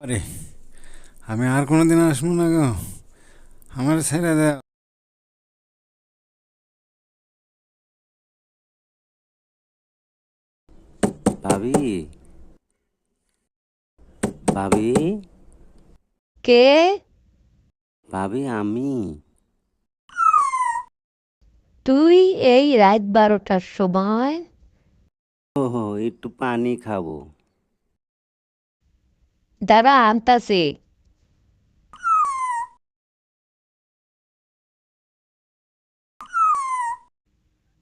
আরে আমি আর কোনোদিন আসবো না গো, আমার ছেড়ে দাও। ভাবি, ভাবি, কে? ভাবি আমি। তুই এই রাত 12টার সময়? ওহো, একটু পানি খাবো। দাঁড়া আনতাছি।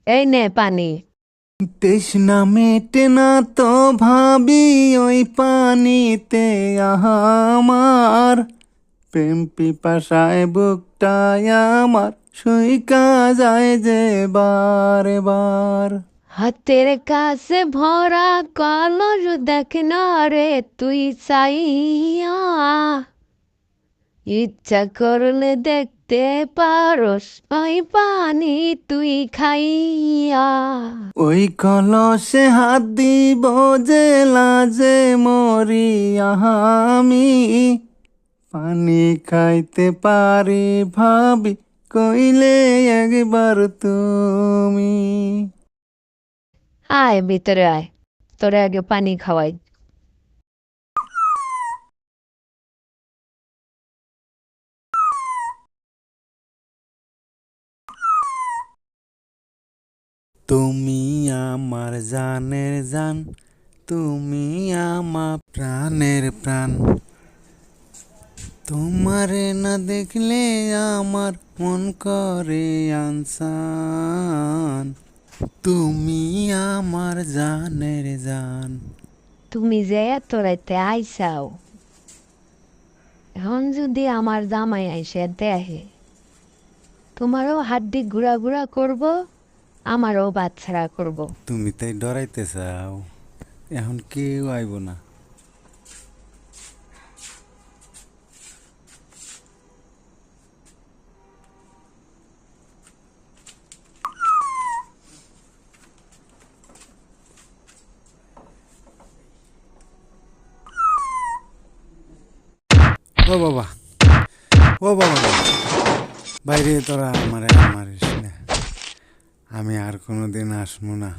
এই নে পানি। তৃষ্ণা মেটে না তো ভাবি ওই পানিতে আমার, প্রেম পিপাসায় বুকটায় আমার শুইকা যায় যে বারে বার। হাতের কাছে ভরা কলস দেখ না রে তুই চাইয়া, ইচ্ছা করলে দেখতে পারস ওই পানি তুই খাইয়া। ওই কলসে হাত দিব যে লাজে মরি আমি, পানি খাইতে পারি ভাবি কইলে একবার তুমি। আয় ভিতরে আয়, তোরে আগে পানি খাওয়াই। তুমি আমার জানের জান, তুমি আমার প্রাণের প্রাণ, তোমারে না দেখলে আমার মন করে আনসান, তুমি আমার জানের জান। তুমি যে এত রাইতে আইসাও, এখন যদি আমার জামাই আইসে দেখে, তোমারও হাড্ডি ঘুরা ঘুরা করব, আমারও বাচ্চারা করব। তুমি তাই ডরাইতে চাও, এখন কেউ আইব না। ও বাবা, ও বাবা, বাইরে তোরা আমারে মারিস না, আমি আর কোনো দিন আসবো না,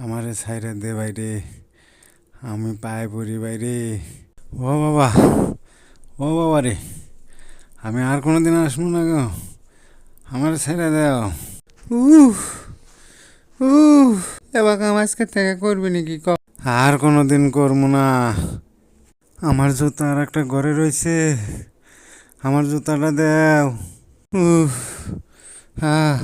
আমারে ছাইরে দে বাইরে, আমি পায়ে পড়ি বাইরে। ও বাবা, ও বাবা রে, আমি আর কোনো দিন আসবো না গো, আমার ছেড়ে দাও। উহ উহ, এবার কাম আজকে থেকে করবি নাকি ক? আর কোনো দিন করবো না। আমার জুতা আর একটা ঘরে রয়েছে, আমার জুতাটা দেও। উহ, হ্যাঁ।